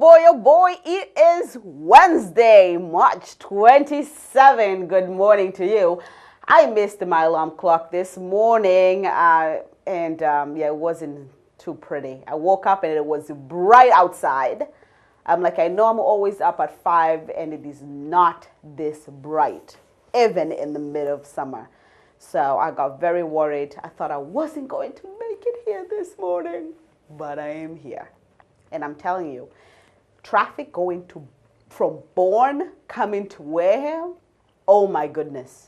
oh boy, it is Wednesday, March 27. Good morning to you. I missed my alarm clock this morning, yeah, it wasn't too pretty. I woke up and it was bright outside. I'm like, I know I'm always up at 5 and it is not this bright, even in the middle of summer. So I got very worried. I thought I wasn't going to make it here this morning, but I am here. And I'm telling you, traffic going from Bourne coming to Wareham, oh my goodness.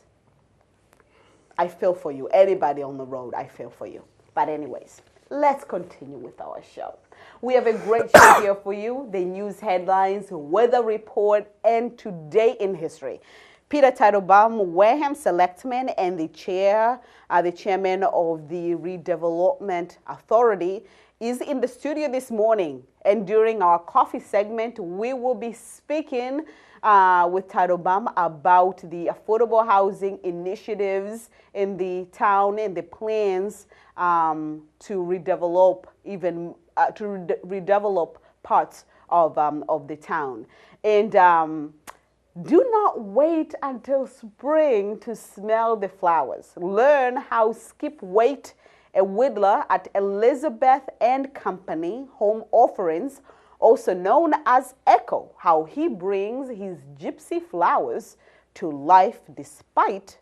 I feel for you. Anybody on the road, I feel for you. But anyways, let's continue with our show. We have a great show here for you. The news headlines, weather report, and today in history. Peter Teitelbaum, Wareham Selectman and the chairman of the Redevelopment Authority, is in the studio this morning. And during our coffee segment, we will be speaking with Teitelbaum about the affordable housing initiatives in the town and the plans to redevelop redevelop parts of the town. And do not wait until spring to smell the flowers. Learn how Skip Waite, a whittler at Elizabeth and Company Home Offerings, also known as Echo, how he brings his gypsy flowers to life despite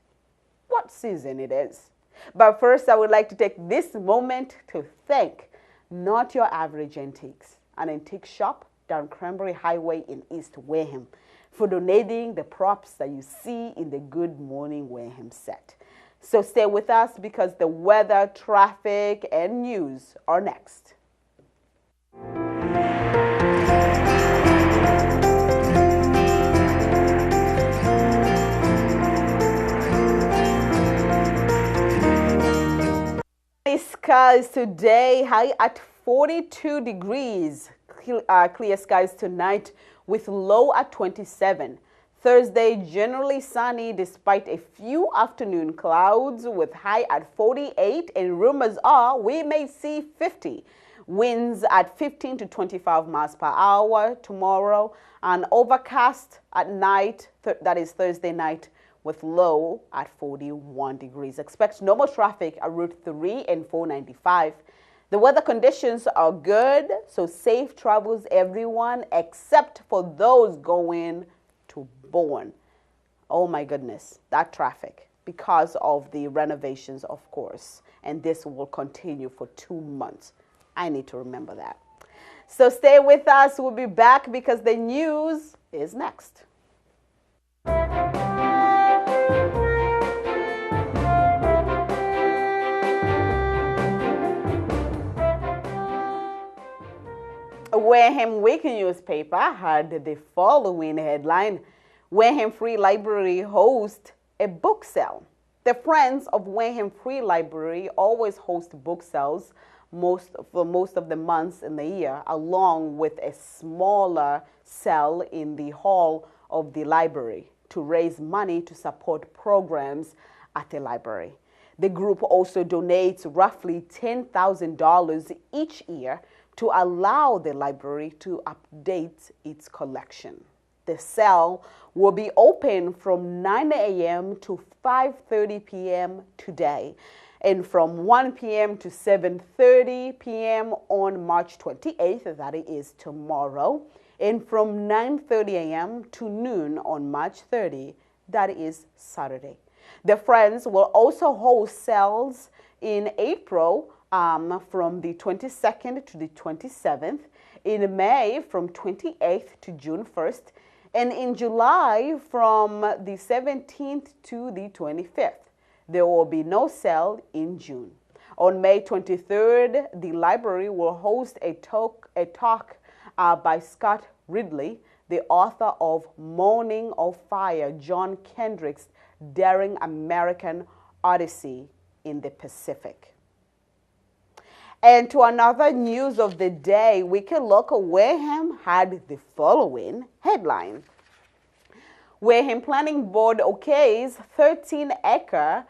what season it is. But first, I would like to take this moment to thank Not Your Average Antiques, an antique shop down Cranberry Highway in East Wareham, for donating the props that you see in the Good Morning Wareham set. So stay with us because the weather, traffic, and news are next. Skies today, high at 42 degrees. Clear skies tonight with low at 27. Thursday, generally sunny despite a few afternoon clouds with high at 48, and rumors are we may see 50. Winds at 15 to 25 miles per hour tomorrow, and overcast at night, that is Thursday night, with low at 41 degrees. Expect normal traffic at Route 3 and 495. The weather conditions are good, so safe travels everyone except for those going to Bourne. Oh my goodness, that traffic because of the renovations, of course, and this will continue for 2 months. I need to remember that. So stay with us. We'll be back because the news is next. Wareham Weekly newspaper had the following headline: Wareham Free Library hosts a book sale. The Friends of Wareham Free Library always host book sales for most of the months in the year, along with a smaller sale in the hall of the library to raise money to support programs at the library. The group also donates roughly $10,000 each year to allow the library to update its collection. The sale will be open from 9 a.m. to 5:30 p.m. today, and from 1 p.m. to 7:30 p.m. on March 28th, that is tomorrow, and from 9:30 a.m. to noon on March 30, that is Saturday. The Friends will also host sales in April from the 22nd to the 27th, in May from 28th to June 1st, and in July from the 17th to the 25th. There will be no sale in June. On May 23rd, the library will host a talk by Scott Ridley, the author of Morning of Fire, John Kendrick's daring American Odyssey in the Pacific. And to another news of the day, Weekly Local Wareham had the following headline: Wareham Planning Board okays 13-acre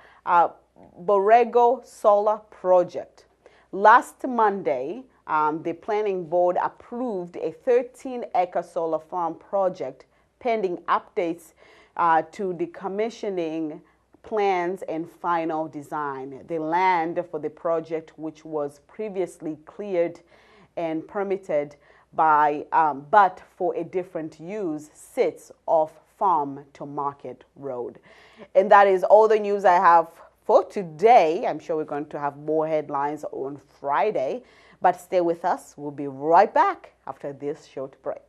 Borrego Solar Project. Last Monday, The planning board approved a 13-acre solar farm project pending updates to the commissioning plans and final design. The land for the project, which was previously cleared and permitted by, but for a different use, sits off Farm to Market Road. And that is all the news I have for today. I'm sure we're going to have more headlines on Friday, but stay with us. We'll be right back after this short break.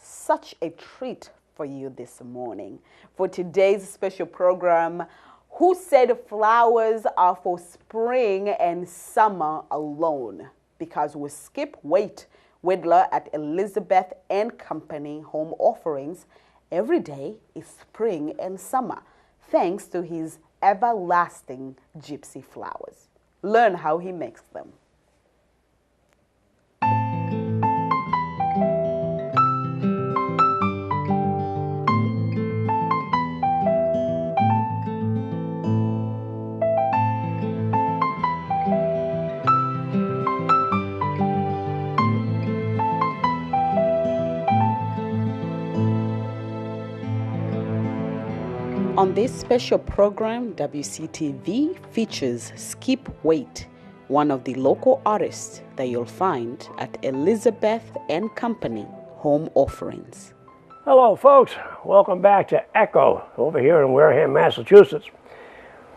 Such a treat for you this morning. For today's special program, Who Said Flowers Are for Spring and Summer Alone? Because with Skip Waite, Whittler at Elizabeth and Company Home Offerings, every day is spring and summer, thanks to his everlasting gypsy flowers. Learn how he makes them. On this special program, WCTV features Skip Waite, one of the local artists that you'll find at Elizabeth and Company Home Offerings. Hello folks, welcome back to Echo over here in Wareham, Massachusetts.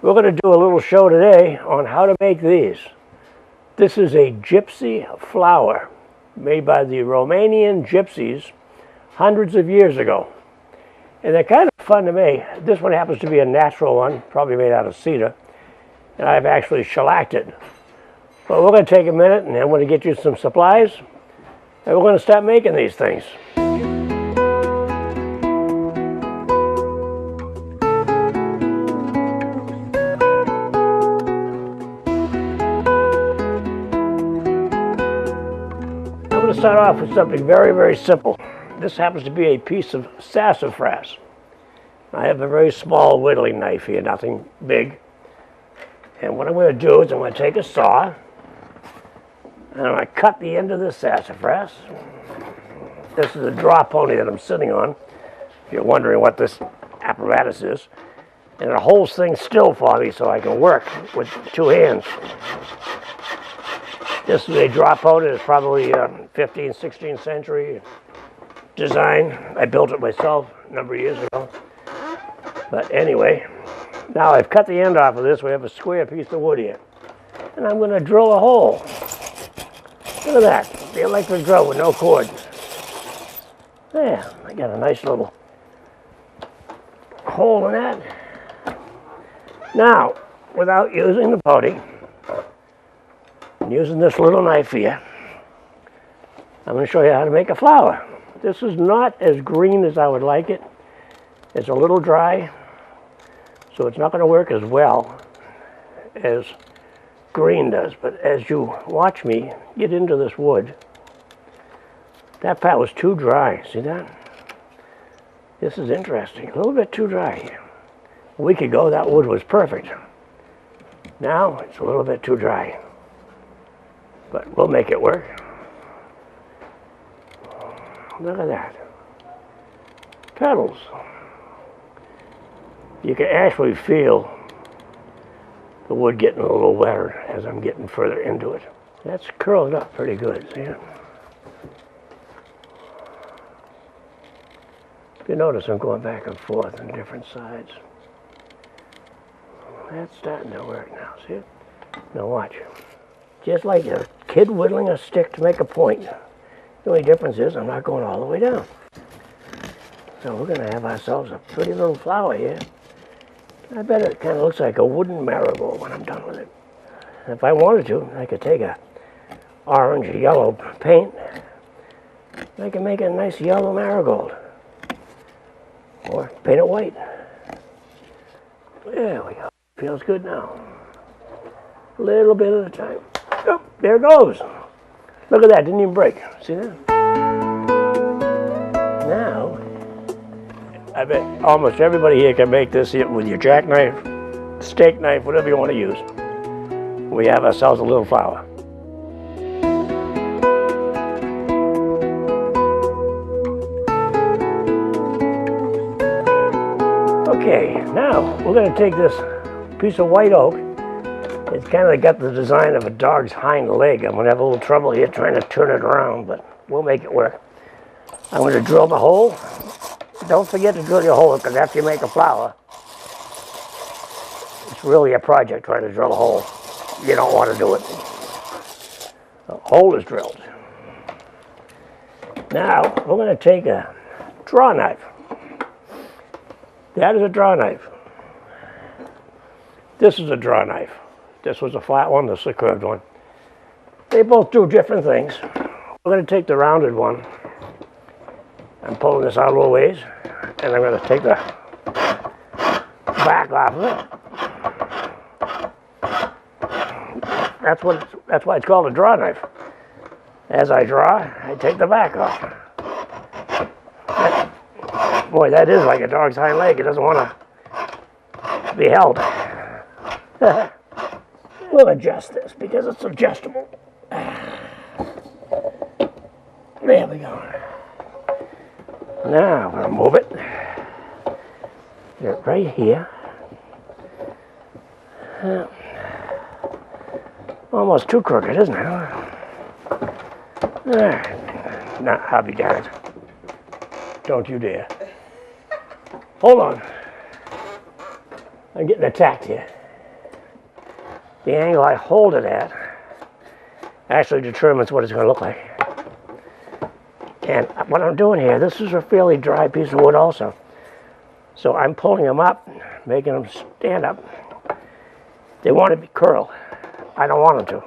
We're going to do a little show today on how to make these. This is a gypsy flower made by the Romanian gypsies hundreds of years ago. And they're kind of fun to make. This one happens to be a natural one, probably made out of cedar. And I've actually shellacked it. But we're going to take a minute and I'm going to get you some supplies. And we're going to start making these things. I'm going to start off with something very, very simple. This happens to be a piece of sassafras. I have a very small whittling knife here, nothing big. And what I'm going to do is I'm going to take a saw and I'm going to cut the end of this sassafras. This is a draw pony that I'm sitting on, if you're wondering what this apparatus is. And it holds things still for me so I can work with two hands. This is a draw pony. It's probably 15th, 16th century design. I built it myself a number of years ago. But anyway, now I've cut the end off of this. We have a square piece of wood here. And I'm going to drill a hole. Look at that. The electric drill with no cord. There, I got a nice little hole in that. Now, without using the pony, I'm using this little knife here. I'm going to show you how to make a flower. This is not as green as I would like it. It's a little dry, so it's not going to work as well as green does. But as you watch me get into this wood, that part was too dry. See that? This is interesting. A little bit too dry. A week ago, that wood was perfect. Now, it's a little bit too dry. But we'll make it work. Look at that. Petals. You can actually feel the wood getting a little wetter as I'm getting further into it. That's curled up pretty good, see it? If you notice, I'm going back and forth on different sides. That's starting to work now, see it? Now watch. Just like a kid whittling a stick to make a point. The only difference is I'm not going all the way down. So we're going to have ourselves a pretty little flower here. I bet it kind of looks like a wooden marigold when I'm done with it. If I wanted to, I could take a orange or yellow paint. I can make a nice yellow marigold. Or paint it white. There we go. Feels good now. A little bit at a time. Oh, there it goes. Look at that, didn't even break. See that? Now, I bet almost everybody here can make this with your jackknife, steak knife, whatever you want to use. We have ourselves a little flower. Okay, now we're going to take this piece of white oak. It's kind of got the design of a dog's hind leg. I'm going to have a little trouble here trying to turn it around, but we'll make it work. I'm going to drill the hole. Don't forget to drill your hole, because after you make a flower, it's really a project trying to drill a hole. You don't want to do it. The hole is drilled. Now, we're going to take a draw knife. That is a draw knife. This is a draw knife. This was a flat one, this is a curved one. They both do different things. We're going to take the rounded one. I'm pulling this out a little ways, and I'm going to take the back off of it. That's why it's called a draw knife. As I draw, I take the back off. Boy, that is like a dog's hind leg. It doesn't want to be held. We'll adjust this because it's adjustable. There we go. Now we'll move it. Get it right here. Almost too crooked, isn't it? There. Now, I'll be darned. Don't you dare. Hold on. I'm getting attacked here. The angle I hold it at actually determines what it's going to look like. And what I'm doing here, this is a fairly dry piece of wood also. So I'm pulling them up, making them stand up. They want to be curled. I don't want them to.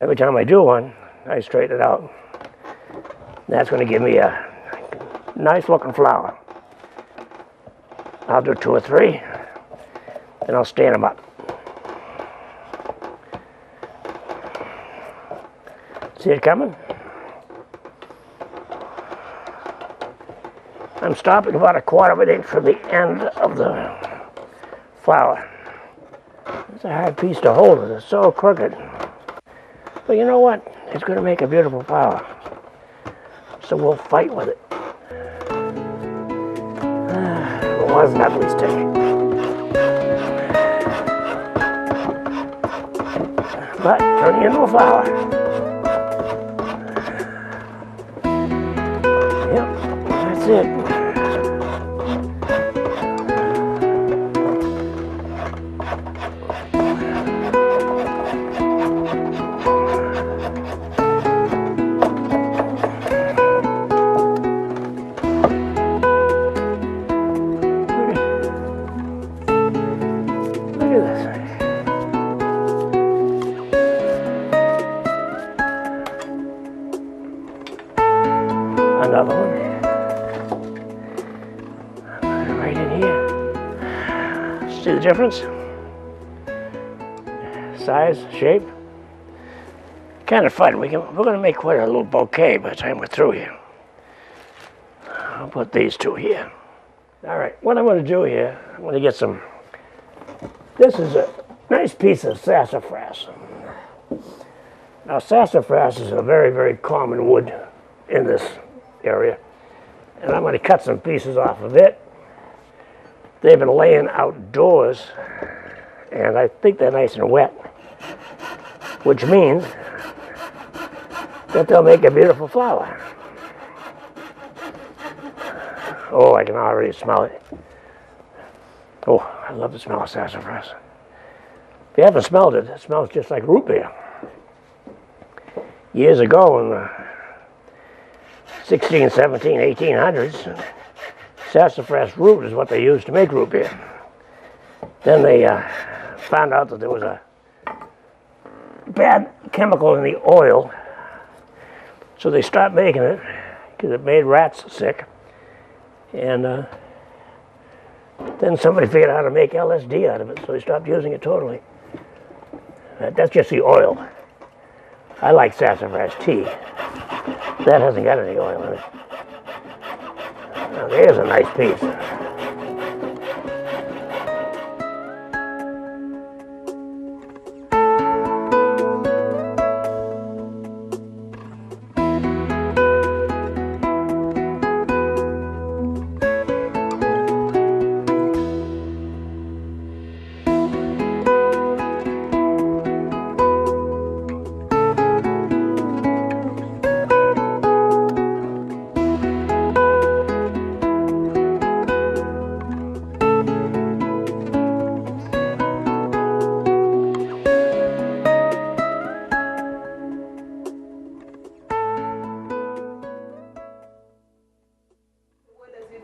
Every time I do one, I straighten it out. That's going to give me a nice looking flower. I'll do 2 or 3, and I'll stand them up. See it coming? I'm stopping about 1/4 of an inch from the end of the flower. It's a hard piece to hold it. It's so crooked. But you know what? It's going to make a beautiful flower. So we'll fight with it. It wasn't ugly stick. But turning into a flower. Yep, that's it. Another one. Right in here. See the difference? Size, shape. Kind of fun. We're going to make quite a little bouquet by the time we're through here. I'll put these 2 here. All right, what I'm going to do here, I'm going to get some. This is a nice piece of sassafras. Now, sassafras is a very, very common wood in this area, and I'm going to cut some pieces off of it. They've been laying outdoors, and I think they're nice and wet, which means that they'll make a beautiful flower. Oh, I can already smell it. Oh, I love the smell of sassafras. If you haven't smelled it, it smells just like root beer. Years ago in the 16, 17, 1800s, sassafras root is what they used to make root beer. Then they found out that there was a bad chemical in the oil, so they stopped making it because it made rats sick. And then somebody figured out how to make LSD out of it, so they stopped using it totally. That's just the oil. I like sassafras tea. That hasn't got any oil in it. Now, there's a nice piece.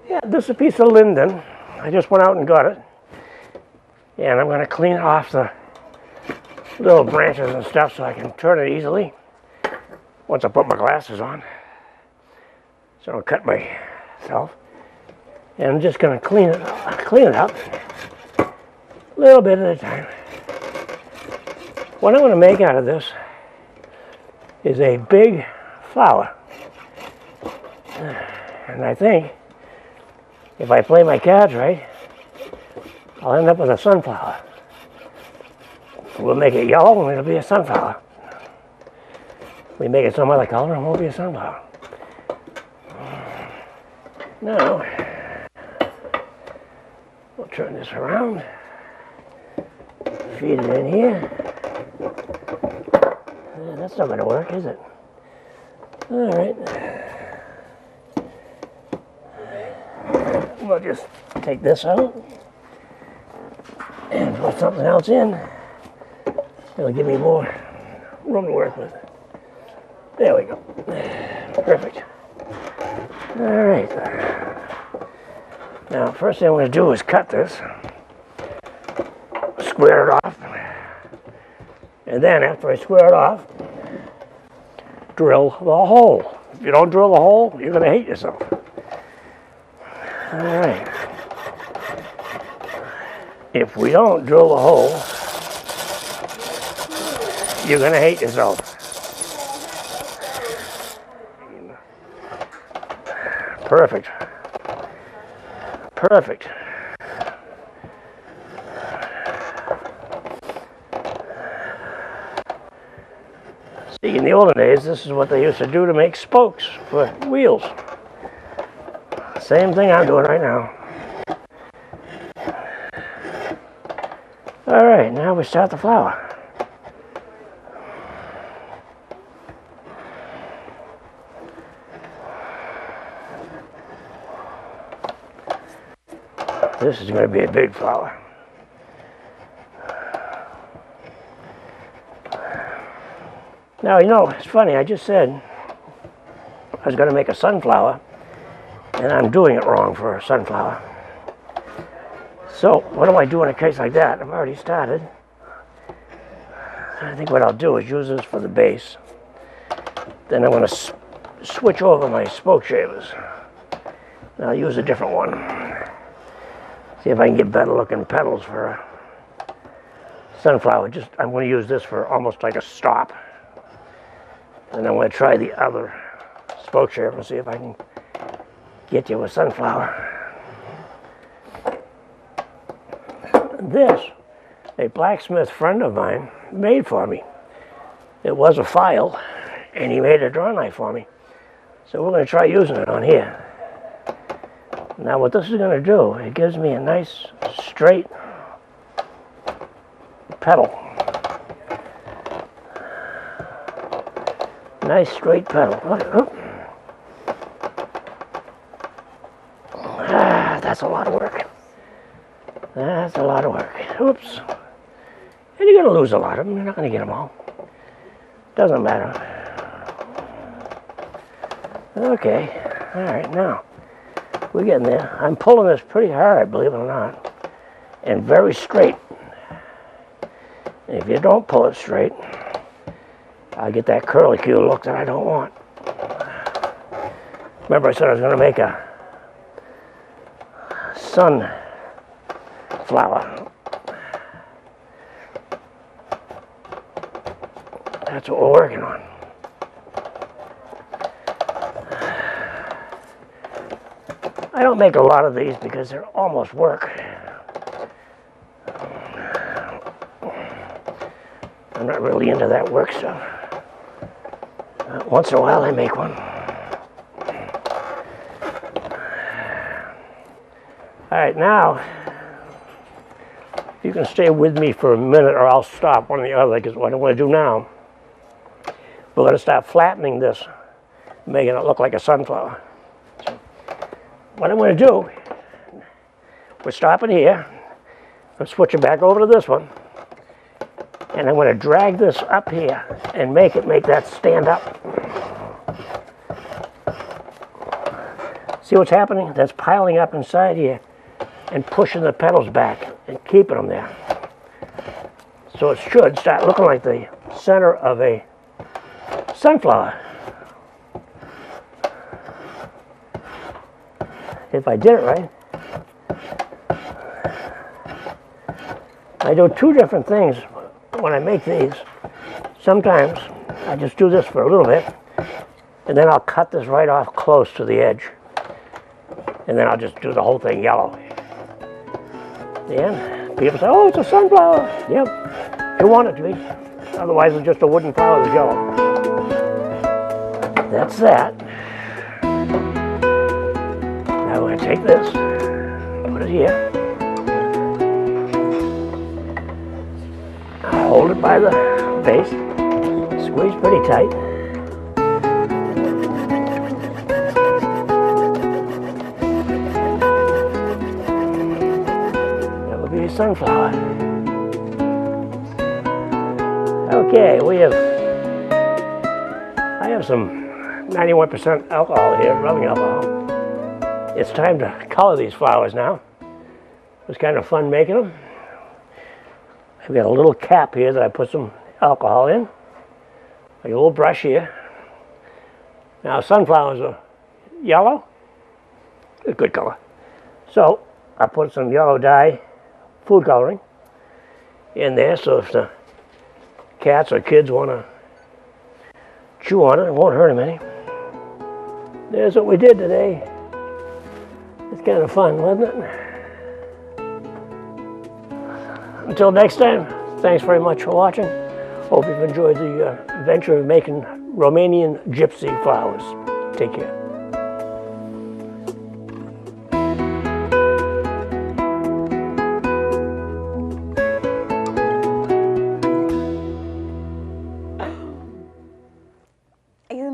Yeah, this is a piece of linden. I just went out and got it. And I'm going to clean off the little branches and stuff so I can turn it easily once I put my glasses on. So I don't cut myself. And I'm just going to clean it up a little bit at a time. What I'm going to make out of this is a big flower. And I think if I play my cards right, I'll end up with a sunflower. We'll make it yellow and it'll be a sunflower. We make it some other color and it won't be a sunflower. Now, we'll turn this around, feed it in here. That's not going to work, is it? All right. We'll just take this out and put something else in. It'll give me more room to work with. There we go. Perfect. All right. Now, first thing I'm going to do is cut this, square it off, and then after I square it off, drill the hole. If you don't drill the hole, you're going to hate yourself. All right. If we don't drill the hole, you're going to hate yourself. Perfect. Perfect. See, in the olden days, this is what they used to do to make spokes for wheels. Same thing I'm doing right now. All right, now we start the flower. This is going to be a big flower. Now, you know, it's funny, I just said I was going to make a sunflower, and I'm doing it wrong for a sunflower. So, what do I do in a case like that? I've already started. I think what I'll do is use this for the base. Then I'm going to switch over my spoke shavers. And I'll use a different one. See if I can get better looking petals for a sunflower. I'm going to use this for almost like a stop. And I'm going to try the other spoke shaver and see if I can get you a sunflower. This, a blacksmith friend of mine made for me. It was a file, and he made a draw knife for me. So we're going to try using it on here. Now what this is going to do, it gives me a nice straight petal. Nice straight petal. that's a lot of work. That's a lot of work. Oops. And you're going to lose a lot of them. You're not going to get them all. Doesn't matter. Okay. All right, now we're getting there. I'm pulling this pretty hard, believe it or not, and very straight. And if you don't pull it straight, I get that curlicue look that I don't want. Remember I said I was going to make a sunflower. That's what we're working on. I don't make a lot of these because they're almost work. I'm not really into that work stuff. Once in a while I make one. All right, now, you can stay with me for a minute or I'll stop, one or the other, because what I want to do now, we're going to start flattening this, making it look like a sunflower. So, what I'm going to do, we're stopping here, I'm switching back over to this one, and I'm going to drag this up here and make that stand up. See what's happening? That's piling up inside here and pushing the petals back and keeping them there. So it should start looking like the center of a sunflower. If I did it right. I do two different things when I make these. Sometimes I just do this for a little bit, and then I'll cut this right off close to the edge. And then I'll just do the whole thing yellow. And people say, oh, it's a sunflower. Yep, you want it to be. Otherwise, it's just a wooden flower that's yellow. That's that. Now we're going to take this, put it here. Hold it by the base. Squeeze pretty tight. Sunflower. Okay, I have some 91% alcohol here, rubbing alcohol. It's time to color these flowers now. It was kind of fun making them. I've got a little cap here that I put some alcohol in. Like a little brush here. Now sunflowers are yellow. A good color. So I put some yellow dye, food coloring, in there, so if the cats or kids want to chew on it, it won't hurt them any. There's what we did today. It's kind of fun, wasn't it? Until next time, thanks very much for watching. Hope you've enjoyed the adventure of making Romanian gypsy flowers. Take care.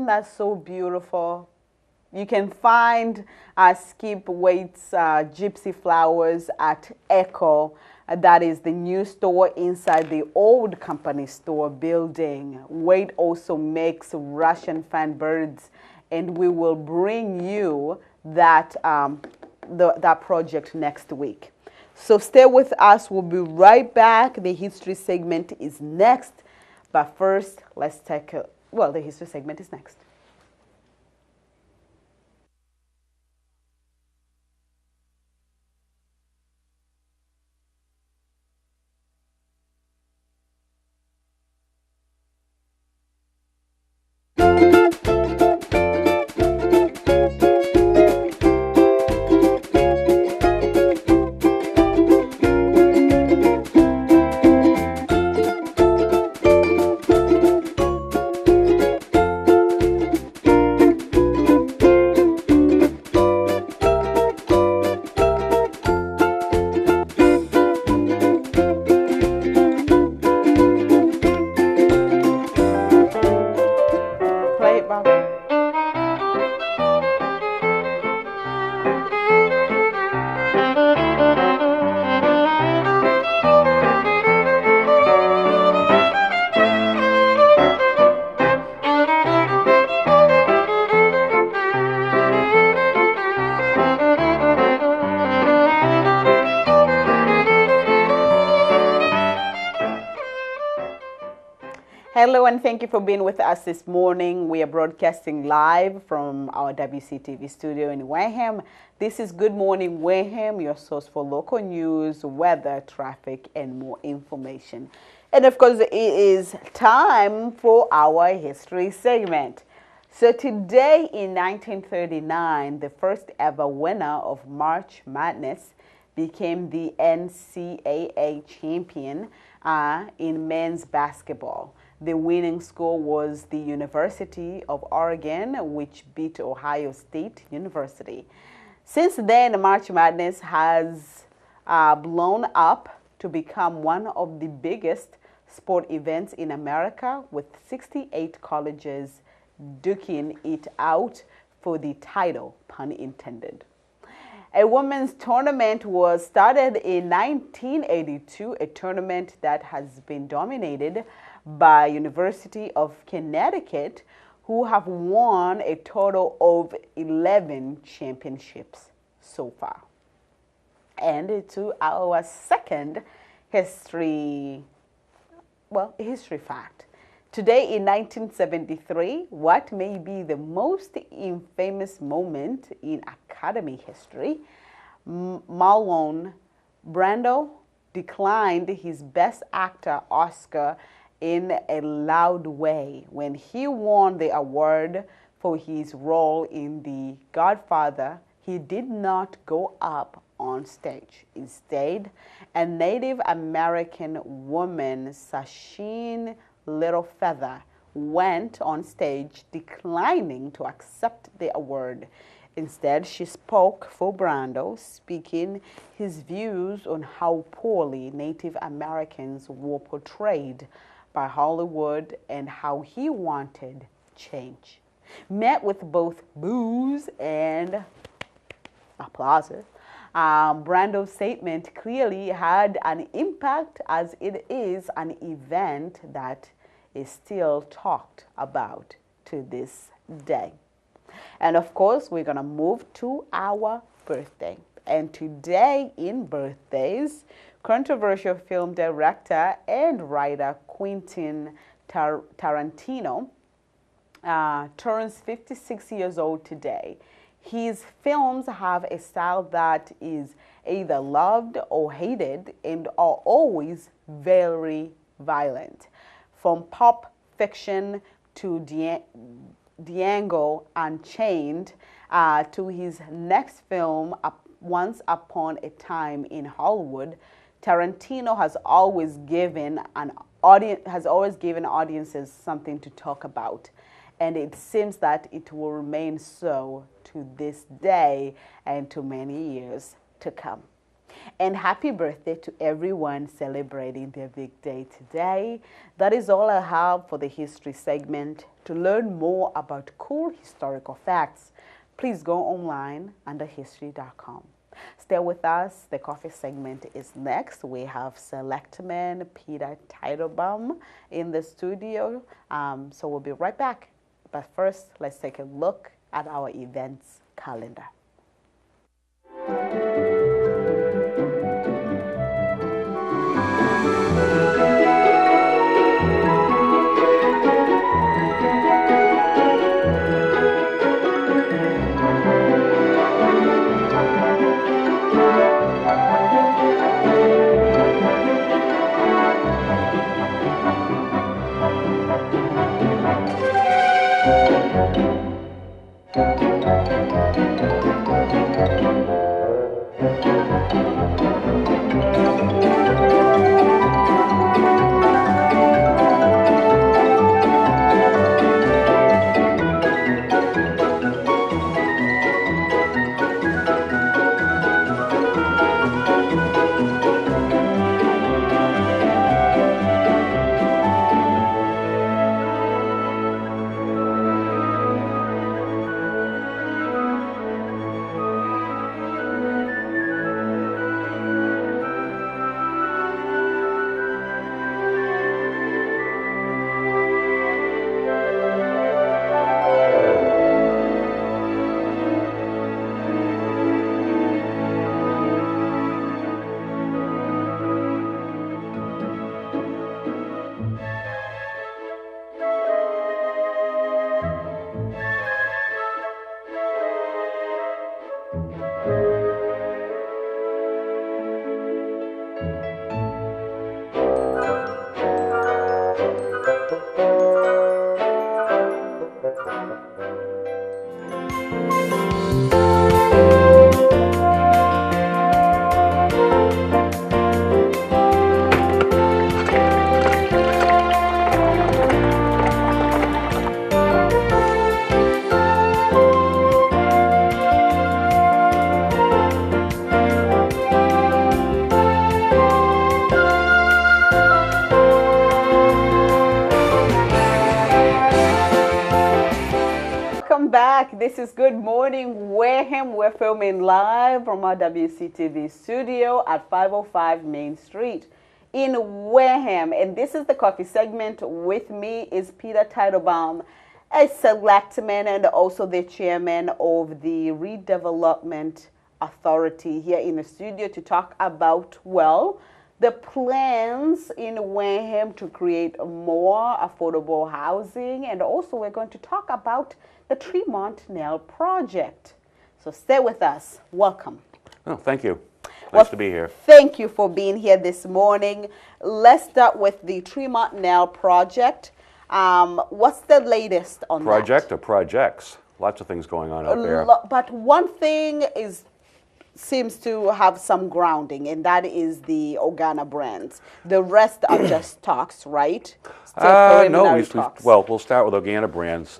That's so beautiful. You can find Skip Waite's Gypsy Flowers at Echo. That is the new store inside the old company store building. Waite also makes Russian fan birds, and we will bring you that, that project next week. So stay with us. We'll be right back. The history segment is next. But first, let's take a well, the history segment is next. Hello, and thank you for being with us this morning. We are broadcasting live from our WCTV studio in Wareham. This is Good Morning Wareham, your source for local news, weather, traffic, and more information. And of course, it is time for our history segment. So today in 1939, the first ever winner of March Madness became the NCAA champion in men's basketball. The winning school was the University of Oregon, which beat Ohio State University. Since then, March Madness has blown up to become one of the biggest sport events in America, with 68 colleges duking it out for the title, pun intended. A women's tournament was started in 1982, a tournament that has been dominated by University of Connecticut, who have won a total of 11 championships so far. And to our second history fact. Today in 1973, what may be the most infamous moment in Academy history, Marlon Brando declined his Best Actor Oscar in a loud way when he won the award for his role in The Godfather. He did not go up on stage. Instead, a Native American woman, Sasheen Littlefeather, went on stage declining to accept the award. Instead, she spoke for Brando, speaking his views on how poorly Native Americans were portrayed by Hollywood and how he wanted change. Met with both boos and applause, Brando's statement clearly had an impact, as it is an event that is still talked about to this day. And of course, we're going to move to our birthday. And today in birthdays, controversial film director and writer Quentin Tarantino turns 56 years old today. His films have a style that is either loved or hated and are always very violent. From Pulp Fiction to Django Unchained to his next film, Once Upon a Time in Hollywood, Tarantino has always given audiences something to talk about, and it seems that it will remain so to this day and to many years to come. And happy birthday to everyone celebrating their big day today. That is all I have for the history segment. To learn more about cool historical facts, please go online under history.com. Stay with us. The coffee segment is next. We have Selectman Peter Teitelbaum in the studio. So we'll be right back. But first, let's take a look at our events calendar. Welcome back. This is Good Morning Wareham. We're filming live from our WCTV studio at 505 Main Street in Wareham. And this is the coffee segment. With me is Peter Teitelbaum, a selectman and also the chairman of the Redevelopment Authority, here in the studio to talk about, well, the plans in Wareham to create more affordable housing. And also we're going to talk about the Tremont Nail project. So stay with us. Welcome. Oh, thank you. Nice to be here. Thank you for being here this morning. Let's start with the Tremont Nail project. What's the latest on Project that? or projects? Lots of things going on out there. But one thing seems to have some grounding, and that is the Organa brands. The rest are just talks, right? Still preliminary talks. Well, we'll start with Organa brands.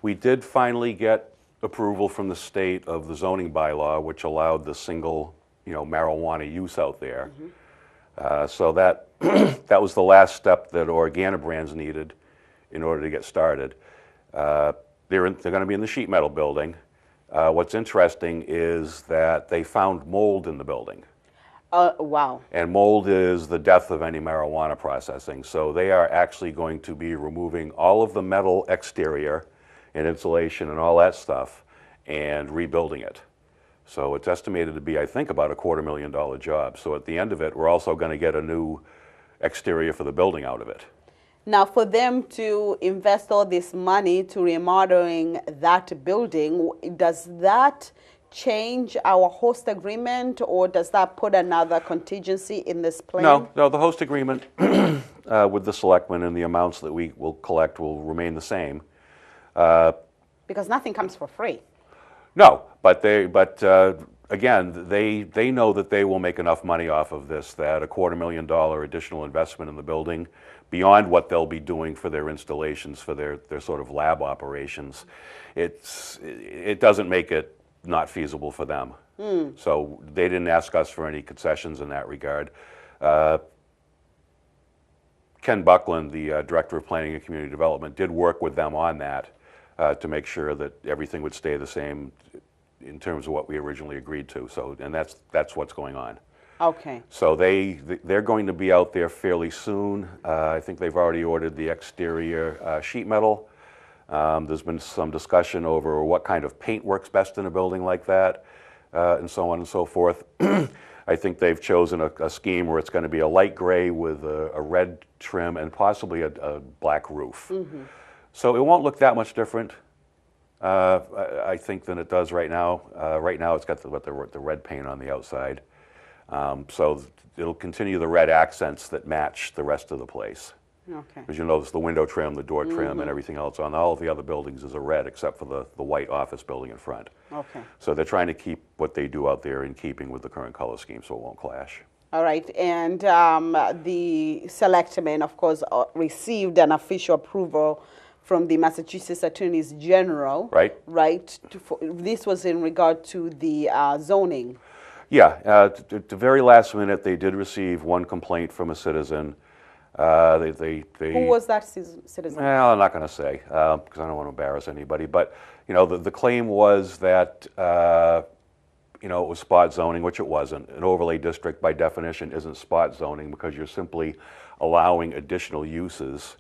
We did finally get approval from the state of the zoning bylaw, which allowed the single, marijuana use out there. So that that was the last step that Organa brands needed in order to get started. They're going to be in the sheet metal building. What's interesting is that they found mold in the building. Wow. And mold is the death of any marijuana processing. So they are actually going to be removing all of the metal exterior and insulation and all that stuff and rebuilding it. So it's estimated to be, I think, about a $250,000 job. So at the end of it, we're also going to get a new exterior for the building out of it. Now, for them to invest all this money to remodeling that building, does that change our host agreement, or does that put another contingency in this plan? No, the host agreement with the selectmen and the amounts that we will collect will remain the same. Because nothing comes for free. No, but again, they know that they will make enough money off of this that a $250,000 additional investment in the building, beyond what they'll be doing for their installations, for their sort of lab operations, it doesn't make it not feasible for them. So they didn't ask us for any concessions in that regard. Ken Buckland, the Director of Planning and Community Development, did work with them on that to make sure that everything would stay the same in terms of what we originally agreed to. So, and that's what's going on. Okay. So they're going to be out there fairly soon. I think they've already ordered the exterior sheet metal. There's been some discussion over what kind of paint works best in a building like that, and so on and so forth. I think they've chosen a scheme where it's going to be a light gray with a red trim and possibly a black roof. So it won't look that much different, I think, than it does right now. Right now it's got the red paint on the outside. So it'll continue the red accents that match the rest of the place. Okay. As you notice, the window trim, the door trim, and everything else on all of the other buildings is a red, except for the white office building in front. Okay. So they're trying to keep what they do out there in keeping with the current color scheme, so it won't clash. All right, and the selectmen, of course, received an official approval from the Massachusetts Attorneys General. Right. Right. This was in regard to the zoning. Yeah, at the very last minute, they did receive one complaint from a citizen. Who was that citizen? Well, I'm not going to say because I don't want to embarrass anybody. But the claim was that it was spot zoning, which it wasn't. An overlay district, by definition, isn't spot zoning because you're simply allowing additional uses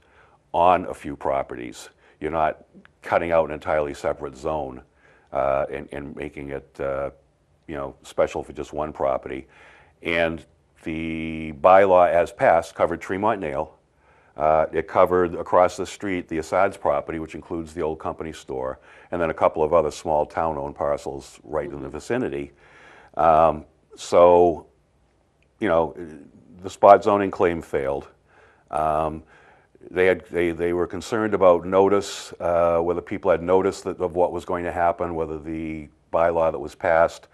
on a few properties. You're not cutting out an entirely separate zone and making it special for just one property. And the bylaw as passed covered Tremont Nail, It covered across the street the Assad's property, which includes the old company store, and then a couple of other small town-owned parcels right in the vicinity. So, you know, the spot zoning claim failed. They were concerned about notice, whether people had notice of what was going to happen, whether the bylaw that was passed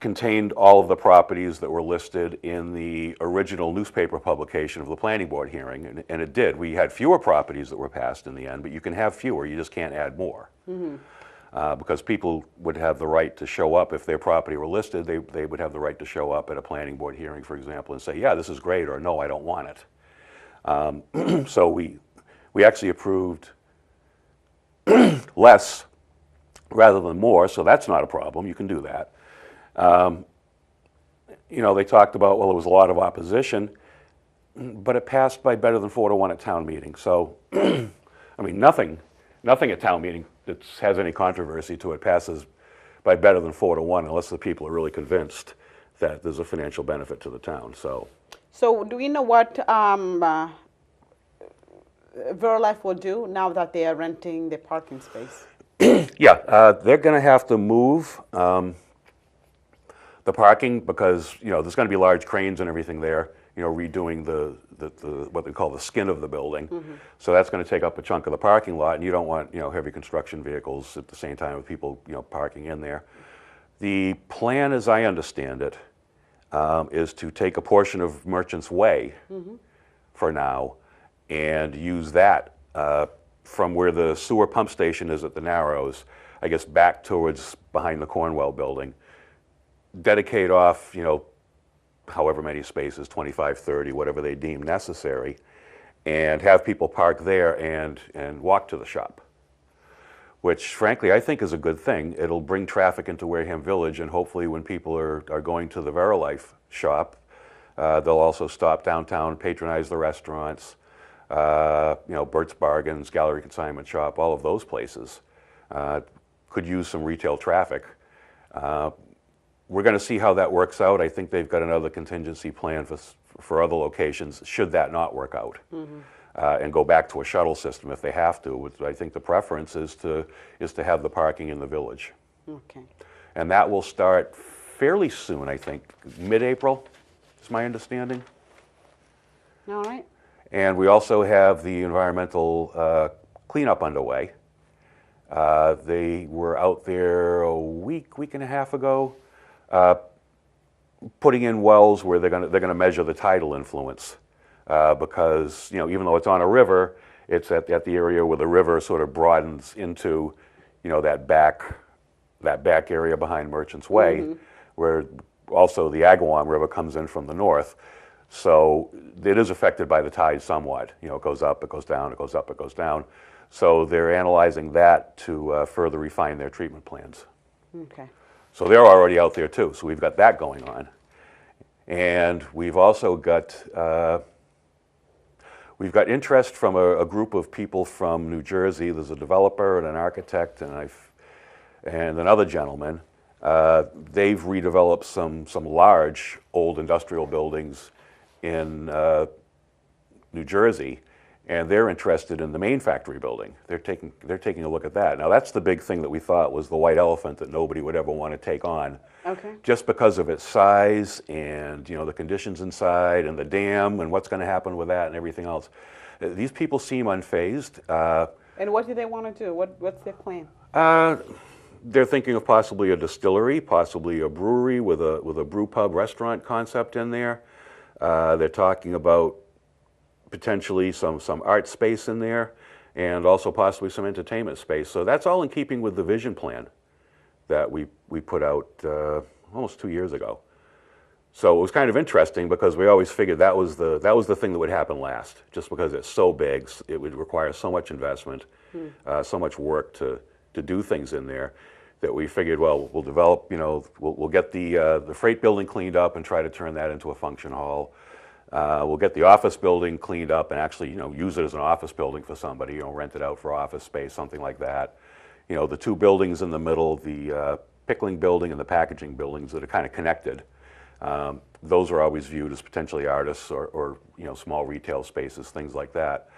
contained all of the properties that were listed in the original newspaper publication of the planning board hearing, and it did. We had fewer properties that were passed in the end, but you can have fewer, you just can't add more. Because people would have the right to show up if their property were listed, they would have the right to show up at a planning board hearing, for example, and say, yeah, this is great, or no, I don't want it. So we actually approved less rather than more, so that's not a problem, you can do that. You know, they talked about, well, there was a lot of opposition, but it passed by better than 4-1 at town meeting. So, I mean, nothing at town meeting that has any controversy to it passes by better than 4-1 unless the people are really convinced that there's a financial benefit to the town. So do we know what Verlife will do now that they are renting the parking space? Yeah, they're going to have to move the parking because, you know, there's going to be large cranes and everything there, you know, redoing the what they call the skin of the building. So that's going to take up a chunk of the parking lot, and you don't want, you know, heavy construction vehicles at the same time with people, you know, parking in there. The plan, as I understand it, is to take a portion of Merchant's Way for now and use that from where the sewer pump station is at the Narrows, I guess back towards behind the Cornwell building. Dedicate off, you know, however many spaces, 25, 30, whatever they deem necessary, and have people park there and walk to the shop, which frankly I think is a good thing. It'll bring traffic into Wareham Village, and hopefully when people are going to the Verilife shop, they'll also stop downtown, patronize the restaurants, you know, Bert's Bargains, Gallery Consignment Shop, all of those places could use some retail traffic. We're going to see how that works out. I think they've got another contingency plan for other locations should that not work out, and go back to a shuttle system if they have to. I think the preference is to have the parking in the village. Okay. And that will start fairly soon, I think, mid-April is my understanding. All right. And we also have the environmental cleanup underway. They were out there a week and a half ago, putting in wells where they're gonna measure the tidal influence, because, you know, even though it's on a river, it's at the area where the river sort of broadens into, you know, that back area behind Merchant's Way, where also the Agawam River comes in from the north. So it is affected by the tide somewhat. You know, it goes up, it goes down, it goes up, it goes down. So they're analyzing that to further refine their treatment plans. Okay. So they're already out there too. So we've got that going on. And we've also got interest from a group of people from New Jersey. There's a developer and an architect and another gentleman. They've redeveloped some large old industrial buildings in New Jersey, and they're interested in the main factory building. They're taking a look at that. Now that's the big thing that we thought was the white elephant that nobody would ever want to take on. Okay. Just because of its size and, you know, the conditions inside and the dam and what's going to happen with that and everything else. These people seem unfazed. And what do they want to do? What's their plan? They're thinking of possibly a distillery, possibly a brewery with a brew pub restaurant concept in there. They're talking about potentially some art space in there, and also possibly some entertainment space. So that's all in keeping with the vision plan that we put out almost 2 years ago. So it was kind of interesting because we always figured that was the thing that would happen last, just because it's so big, it would require so much investment, so much work to do things in there, that we figured, well, we'll develop, you know, we'll get the freight building cleaned up and try to turn that into a function hall. We'll get the office building cleaned up and actually, you know, use it as an office building for somebody, you know, rent it out for office space, something like that. You know, the two buildings in the middle, the pickling building and the packaging buildings that are kind of connected, Those are always viewed as potentially artists or small retail spaces, things like that.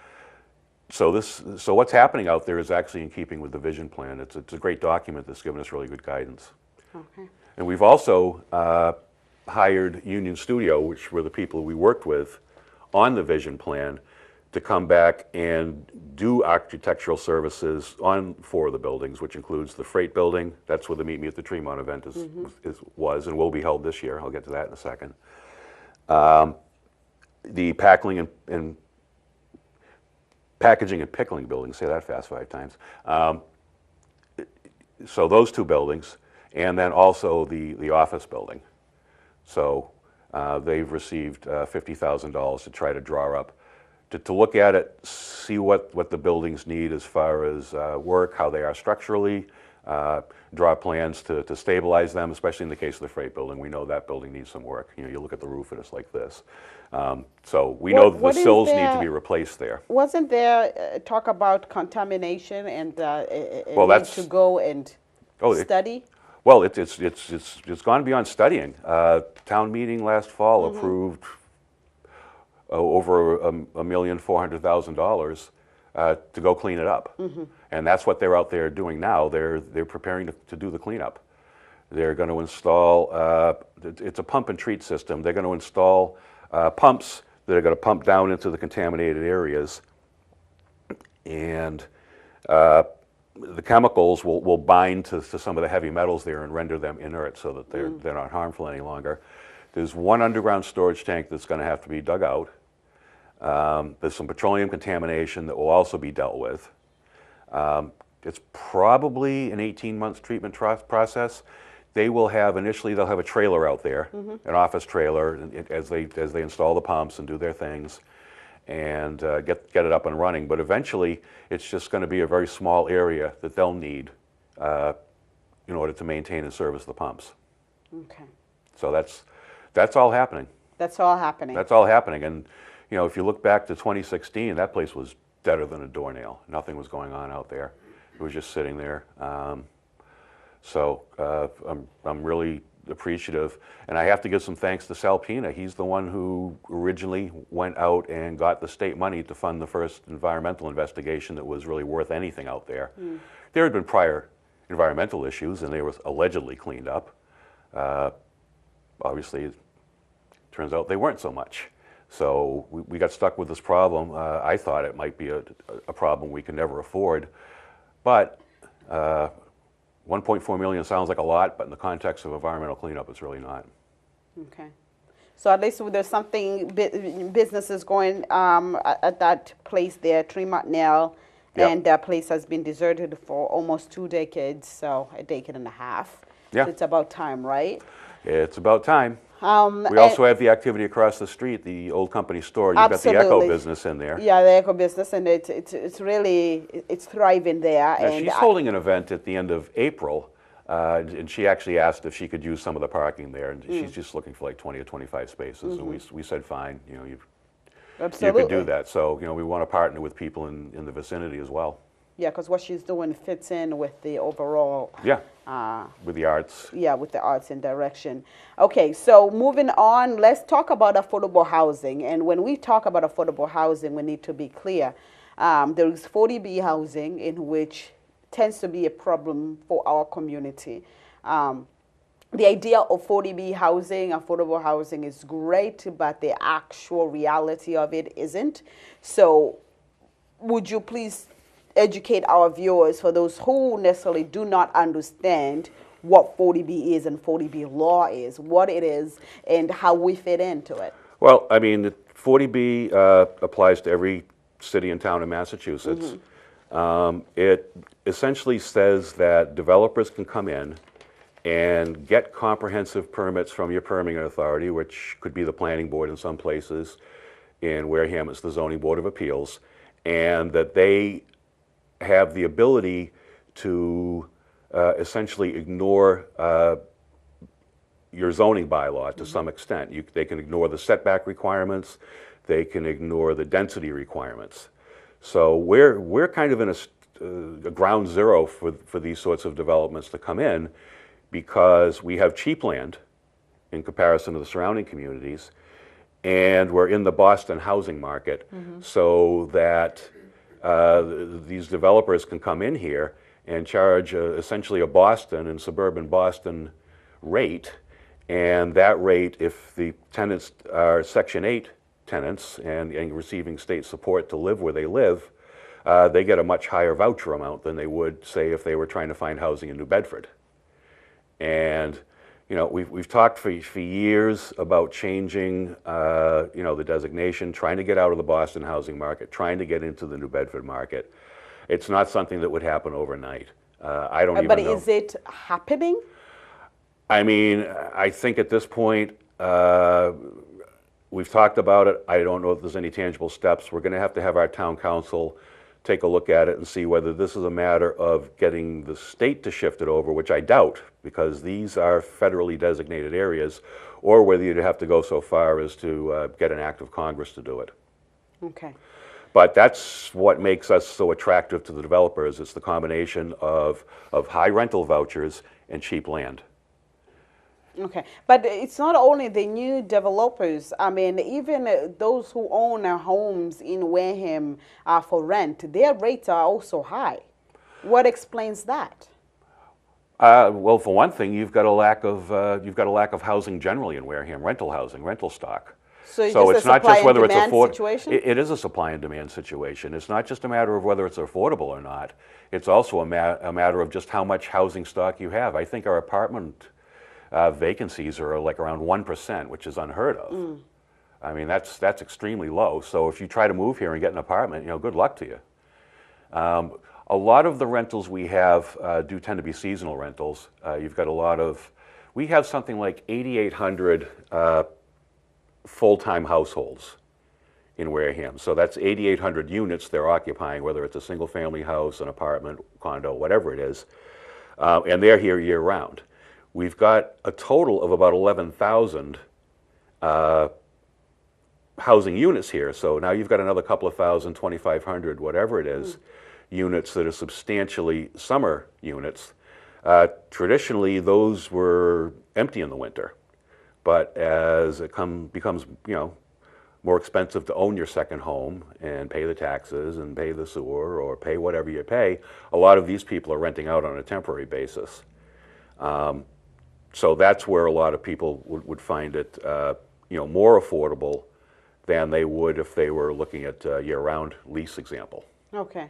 So what's happening out there is actually in keeping with the vision plan. It's a great document that's given us really good guidance. Okay. And we've also hired Union Studio, which were the people we worked with on the vision plan, to come back and do architectural services on 4 of the buildings, which includes the freight building. That's where the Meet Me at the Tremont event was and will be held this year. I'll get to that in a second. The packaging and pickling building, say that fast 5 times. So those 2 buildings, and then also the office building. So they've received $50,000 to try to draw up, to look at it, see what the buildings need as far as work, how they are structurally, draw plans to stabilize them, especially in the case of the freight building. We know that building needs some work. You look at the roof and it's like this. So we know the sills need to be replaced there. Wasn't there talk about contamination and well, need to go and study? Well, it's gone beyond studying. Town meeting last fall approved over $1,400,000 to go clean it up, and that's what they're out there doing now. They're preparing to do the cleanup. They're going to install. It's a pump and treat system. They're going to install pumps that are going to pump down into the contaminated areas, and the chemicals will bind to some of the heavy metals there and render them inert so that they're not harmful any longer. There's 1 underground storage tank that's going to have to be dug out. There's some petroleum contamination that will also be dealt with. It's probably an 18-month treatment process. Initially they'll have a trailer out there, an office trailer, as they install the pumps and do their things, and get it up and running. But eventually, it's just going to be a very small area that they'll need in order to maintain and service the pumps. Okay. So that's all happening. That's all happening. That's all happening. And if you look back to 2016, that place was deader than a doornail. Nothing was going on out there. It was just sitting there. So I'm really appreciative, and I have to give some thanks to Sal Pina. He's the one who originally went out and got the state money to fund the first environmental investigation that was really worth anything out there. There had been prior environmental issues, and they were allegedly cleaned up. Obviously, it turns out they weren't so much. So we got stuck with this problem. I thought it might be a problem we could never afford, but 1.4 million sounds like a lot, but in the context of environmental cleanup, it's really not. Okay. So at least there's something, businesses going at that place there, Tremont Nail, and that place has been deserted for almost 2 decades, so a decade and a half. Yeah. So it's about time, right? It's about time. We also have the activity across the street, the old company store. You've got the Echo business in there. Yeah, the Echo business, and it's really thriving there. Yeah, and she's holding an event at the end of April, and she actually asked if she could use some of the parking there, and she's just looking for like 20 or 25 spaces, and we said fine, you could do that. So we want to partner with people in the vicinity as well. Yeah, because what she's doing fits in with the overall. Yeah. With the arts. Yeah, with the arts and direction. Okay, so moving on, let's talk about affordable housing. And when we talk about affordable housing, we need to be clear. There is 40B housing, in which tends to be a problem for our community. The idea of 40B housing, affordable housing, is great, but the actual reality of it isn't. So would you please educate our viewers, for those who necessarily do not understand what 40B is and 40B law is, what it is, and how we fit into it? Well, I mean, 40B applies to every city and town in Massachusetts. It essentially says that developers can come in and get comprehensive permits from your permitting authority, which could be the planning board in some places. In Wareham, it's the zoning board of appeals, and that they have the ability to essentially ignore your zoning bylaw to some extent. They can ignore the setback requirements, they can ignore the density requirements. So we're kind of in a ground zero for these sorts of developments to come in, because we have cheap land in comparison to the surrounding communities. And we're in the Boston housing market, so that these developers can come in here and charge essentially a Boston and suburban Boston rate. And that rate, if the tenants are Section 8 tenants and receiving state support to live where they live, they get a much higher voucher amount than they would, say, if they were trying to find housing in New Bedford. And you know, we've talked for years about changing, you know, the designation, trying to get out of the Boston housing market, trying to get into the New Bedford market. It's not something that would happen overnight. I don't even know. But is it happening? I mean, I think at this point, we've talked about it. I don't know if there's any tangible steps. We're going to have our town council take a look at it and see whether this is a matter of getting the state to shift it over, which I doubt, because these are federally designated areas, or whether you'd have to go so far as to get an act of Congress to do it. Okay. But that's what makes us so attractive to the developers. It's the combination of high rental vouchers and cheap land. Okay, but it's not only the new developers. I mean, even those who own homes in Wareham for rent, their rates are also high. What explains that? Well, for one thing, you've got a lack of housing generally in Wareham, rental housing, rental stock. So it's not just whether it's affordable. It is a supply and demand situation. It's not just a matter of whether it's affordable or not. It's also a matter of just how much housing stock you have. I think our apartment vacancies are like around 1%, which is unheard of. I mean, that's extremely low. So if you try to move here and get an apartment, you know, good luck to you. A lot of the rentals we have do tend to be seasonal rentals. You've got a lot of, we have something like 8,800 full-time households in Wareham. So that's 8,800 units they're occupying, whether it's a single-family house, an apartment, condo, whatever it is, and they're here year-round. We've got a total of about 11,000 housing units here. So now you've got another couple of thousand, 2,500, whatever it is, units that are substantially summer units. Traditionally, those were empty in the winter. But as it becomes, you know, more expensive to own your second home and pay the taxes and pay the sewer or pay whatever you pay, a lot of these people are renting out on a temporary basis. So that's where a lot of people would find it, you know, more affordable than they would if they were looking at a year-round lease example. Okay.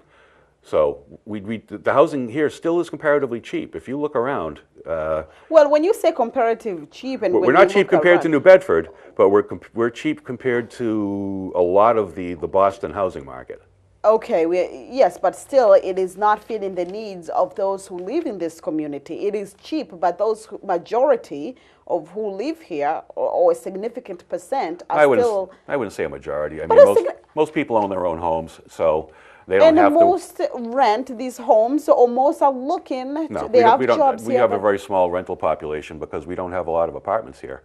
So the housing here still is comparatively cheap. If you look around. Well, when you say comparative cheap, and we're not cheap compared to New Bedford, but we're cheap compared to a lot of the Boston housing market. Okay, yes, but still, it is not fitting the needs of those who live in this community. It is cheap, but those majority of who live here, or a significant percent, are still. I wouldn't say a majority. I mean, most people own their own homes, so they don't have to. And most rent these homes, or most are looking. No, they have jobs here. We have a very small rental population because we don't have a lot of apartments here.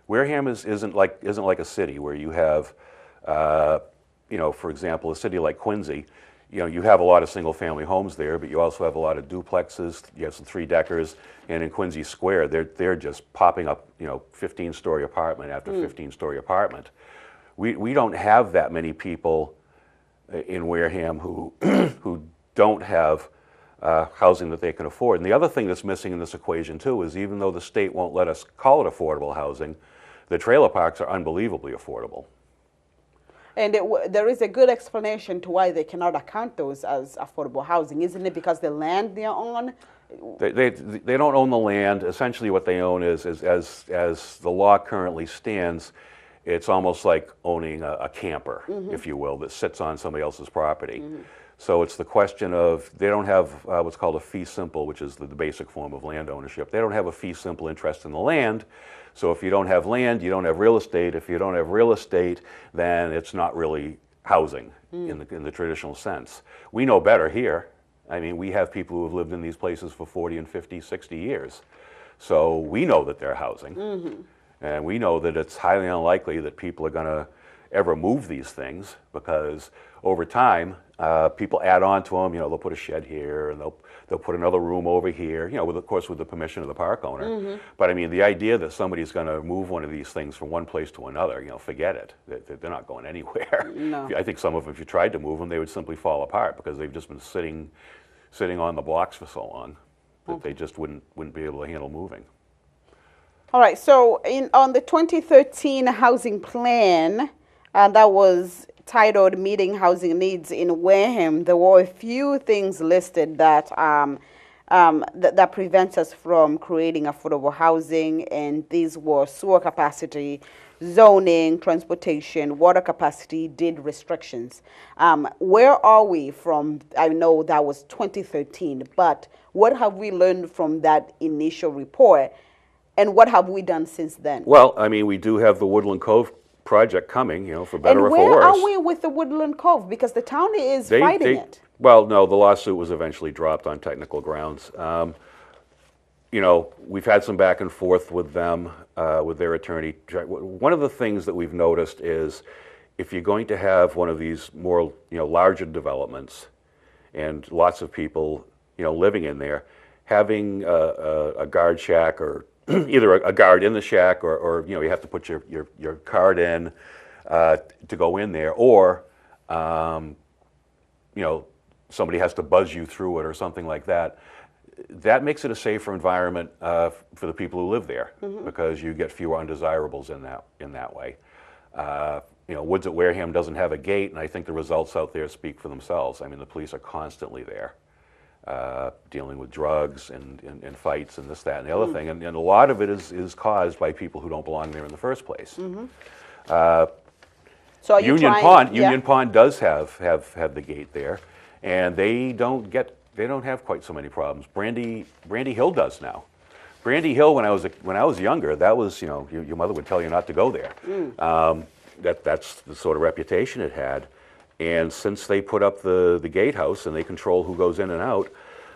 Wareham isn't like a city where you have. You know, for example, a city like Quincy, you know, you have a lot of single-family homes there, but you also have a lot of duplexes. You have some three-deckers, and in Quincy Square, they're just popping up, you know, 15-story apartment after 15-story apartment. We don't have that many people in Wareham who who don't have housing that they can afford. And the other thing that's missing in this equation too is even though the state won't let us call it affordable housing, the trailer parks are unbelievably affordable. And there is a good explanation to why they cannot account those as affordable housing, isn't it? Because the land they're on. They don't own the land. Essentially, what they own is as the law currently stands, it's almost like owning a camper, if you will, that sits on somebody else's property. So it's the question of they don't have what's called a fee simple, which is the basic form of land ownership. They don't have a fee simple interest in the land. So if you don't have land, you don't have real estate. If you don't have real estate, then it's not really housing in the traditional sense. We know better here. I mean, we have people who have lived in these places for 40 and 50, 60 years. So we know that they're housing. And we know that it's highly unlikely that people are going to ever move these things, because over time, people add on to them. They'll put a shed here, and they'll put another room over here. Of course, with the permission of the park owner. But I mean, the idea that somebody's going to move one of these things from one place to another, forget it. They're not going anywhere. No. I think some of them, if you tried to move them, they would simply fall apart, because they've just been sitting on the blocks for so long that they just wouldn't be able to handle moving. All right. So on the 2013 housing plan, that was titled Meeting Housing Needs in Wareham, there were a few things listed that that prevents us from creating affordable housing, and these were sewer capacity, zoning, transportation, water capacity, deed restrictions. Where are we from? I know that was 2013, but what have we learned from that initial report, and what have we done since then? Well, I mean, we do have the Woodland Cove project coming, for better or for worse. And where are we with the Woodland Cove? Because the town is fighting it. Well, no, the lawsuit was eventually dropped on technical grounds. We've had some back and forth with them, with their attorney. One of the things that we've noticed is, if you're going to have one of these more, larger developments, and lots of people, living in there, having a guard shack, or either a guard in the shack, or you have to put your card in to go in there, or somebody has to buzz you through it or something like that. That makes it a safer environment for the people who live there, because you get fewer undesirables in that way. Woods at Wareham doesn't have a gate, and I think the results out there speak for themselves. I mean, the police are constantly there, dealing with drugs and fights and this, that, and the other thing. And a lot of it is caused by people who don't belong there in the first place. So Union Pond does have the gate there, and they don't have quite so many problems. Brandy Hill does now. Brandy Hill, when I was younger, that was, your mother would tell you not to go there. That's the sort of reputation it had. And since they put up the gatehouse and they control who goes in and out,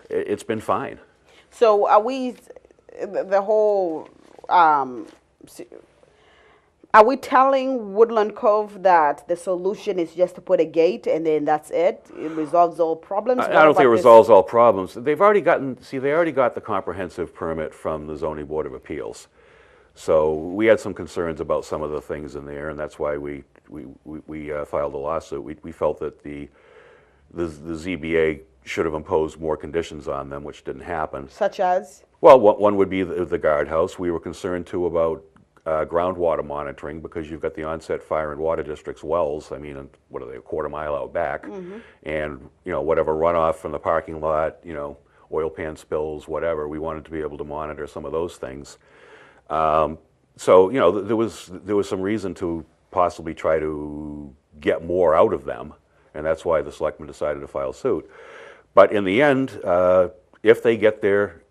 it's been fine. So are we, the whole, are we telling Woodland Cove that the solution is just to put a gate and then that's it? It resolves all problems? I don't think it resolves all problems. They already got the comprehensive permit from the Zoning Board of Appeals. So we had some concerns about some of the things in there, and that's why we filed a lawsuit. We felt that the ZBA should have imposed more conditions on them, which didn't happen. Such as? Well, one would be the guardhouse. We were concerned too about groundwater monitoring, because you've got the onset fire and water district's wells. I mean, what are they, a quarter mile out back? And whatever runoff from the parking lot, oil pan spills, whatever, we wanted to be able to monitor some of those things. So there was some reason to possibly try to get more out of them, and that's why the selectmen decided to file suit. But in the end, if they get their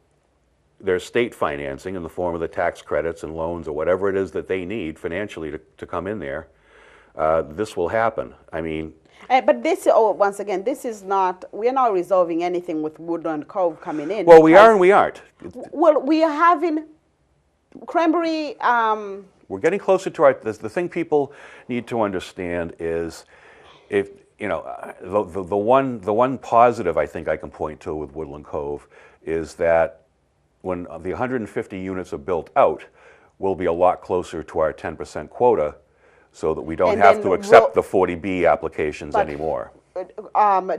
state financing in the form of the tax credits and loans or whatever it is that they need financially to come in there, this will happen. I mean, but this, once again, we're not resolving anything with Woodland Cove coming in. Well, we are and we aren't. Well, we are having Cranberry. We're getting closer to the thing people need to understand is, if the one positive I think I can point to with Woodland Cove is that when the 150 units are built out, we'll be a lot closer to our 10% quota, so that we don't have to accept the 40B applications anymore.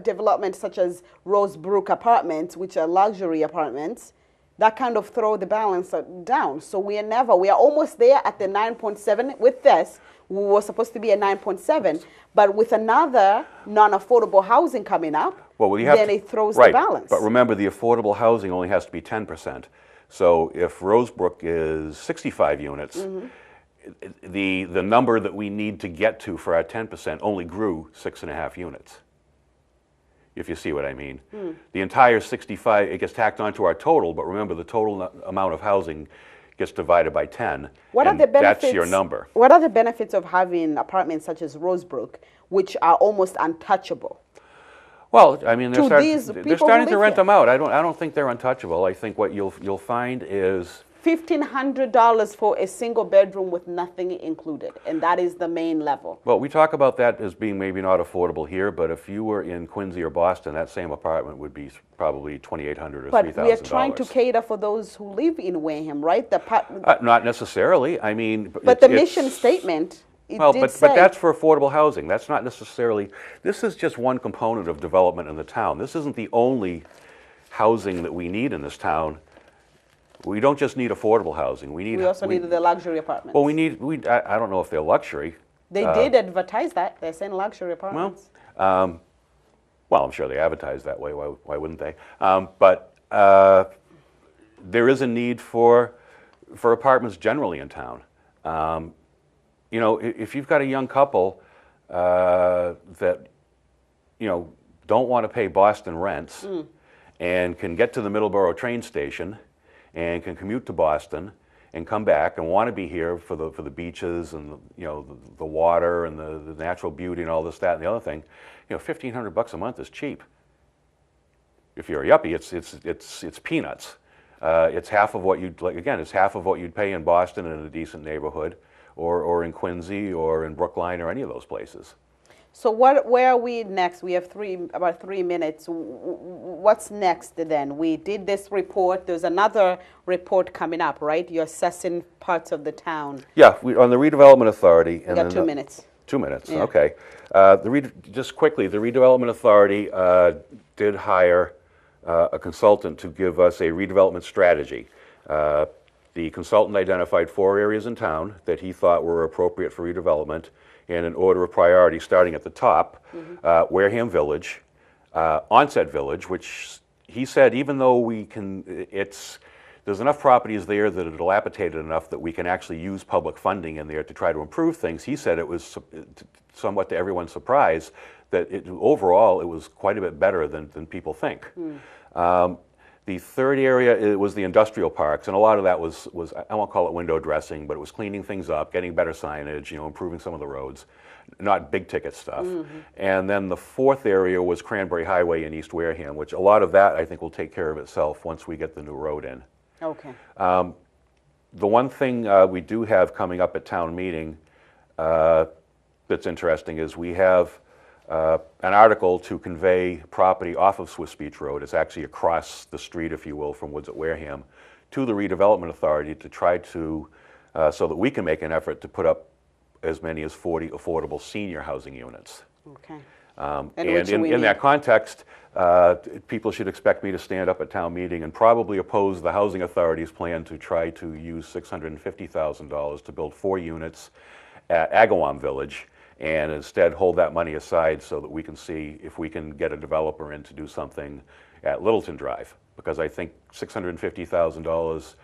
Developments such as Rosebrook Apartments, which are luxury apartments, that kind of throw the balance down. So we are almost there at the 9.7. With this, we were supposed to be at 9.7, but with another non-affordable housing coming up, then it throws the balance. But remember, the affordable housing only has to be 10%. So if Rosebrook is 65 units, the number that we need to get to for our 10% only grew 6.5 units. If you see what I mean. The entire 65, it gets tacked onto our total, but remember, the total amount of housing gets divided by 10, what are the benefits, that's your number. What are the benefits of having apartments such as Rosebrook, which are almost untouchable? Well, I mean, they're starting to rent here. them out. I don't think they're untouchable. I think what you'll find is $1,500 for a single bedroom with nothing included, and that is the main level. Well, we talk about that as being maybe not affordable here, but if you were in Quincy or Boston, that same apartment would be probably $2,800 or $3,000. But we are trying to cater for those who live in Wareham, right? Not necessarily. I mean, but the mission statement, but that's for affordable housing. That's not necessarily. This is just one component of development in the town. This isn't the only housing that we need in this town. We don't just need affordable housing. We also need the luxury apartments. Well, I don't know if they're luxury. They did advertise that. They're saying luxury apartments. Well, I'm sure they advertise that way. Why wouldn't they? But there is a need for apartments generally in town. You know, if you've got a young couple that, you know, don't want to pay Boston rents and can get to the Middleborough train station and can commute to Boston and come back and want to be here for the beaches and the water and the natural beauty and all this, that, and the other thing, you know, $1,500 a month is cheap. If you're a yuppie, it's peanuts. It's half of what it's half of what you'd pay in Boston in a decent neighborhood, or in Quincy or in Brookline or any of those places. So where are we next? We have about 3 minutes. What's next then? We did this report. There's another report coming up, right? You're assessing parts of the town. Yeah, on the redevelopment authority. We got 2 minutes. 2 minutes, yeah. Okay. Just quickly, the redevelopment authority did hire a consultant to give us a redevelopment strategy. The consultant identified 4 areas in town that he thought were appropriate for redevelopment in an order of priority, starting at the top. Wareham Village, Onset Village, which he said, even though there's enough properties there that are dilapidated enough that we can actually use public funding in there to try to improve things. He said it was somewhat to everyone's surprise that overall it was quite a bit better than people think. The third area, it was the industrial parks, and a lot of that was I won't call it window dressing, but it was cleaning things up, getting better signage, you know, improving some of the roads, not big ticket stuff. And then the fourth area was Cranberry Highway in East Wareham, which a lot of that I think will take care of itself once we get the new road in. Okay. The one thing we do have coming up at town meeting that's interesting is we have an article to convey property off of Swiss Beach Road. It's actually across the street, if you will, from Woods at Wareham, to the redevelopment authority to try to, so that we can make an effort to put up as many as 40 affordable senior housing units. Okay. And in that context, people should expect me to stand up at town meeting and probably oppose the housing authority's plan to try to use $650,000 to build 4 units at Agawam Village, and instead hold that money aside so that we can see if we can get a developer in to do something at Littleton Drive. Because I think $650,000,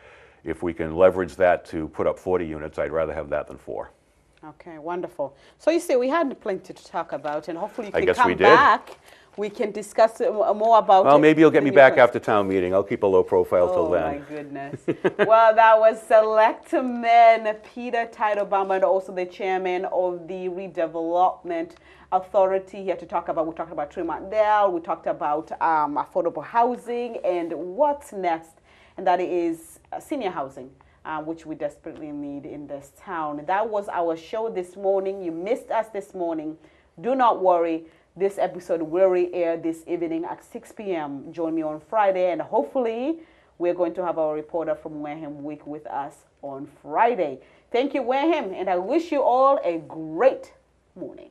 if we can leverage that to put up 40 units, I'd rather have that than 4. Okay, wonderful. So you see, we had plenty to talk about, and hopefully you can come we did. back. We can discuss more about Well, it. maybe you'll get me back after town meeting. I'll keep a low profile till then. Oh, my goodness. Well, that was Selectman Peter Teitelbaum, and also the chairman of the Redevelopment Authority here to talk about, we talked about Tremont Dale, we talked about affordable housing and what's next, and that is senior housing. Which we desperately need in this town. That was our show this morning. You missed us this morning. Do not worry. This episode will re-air this evening at 6 p.m. Join me on Friday, and hopefully we're going to have our reporter from Wareham Week with us on Friday. Thank you, Wareham, and I wish you all a great morning.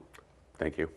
Thank you.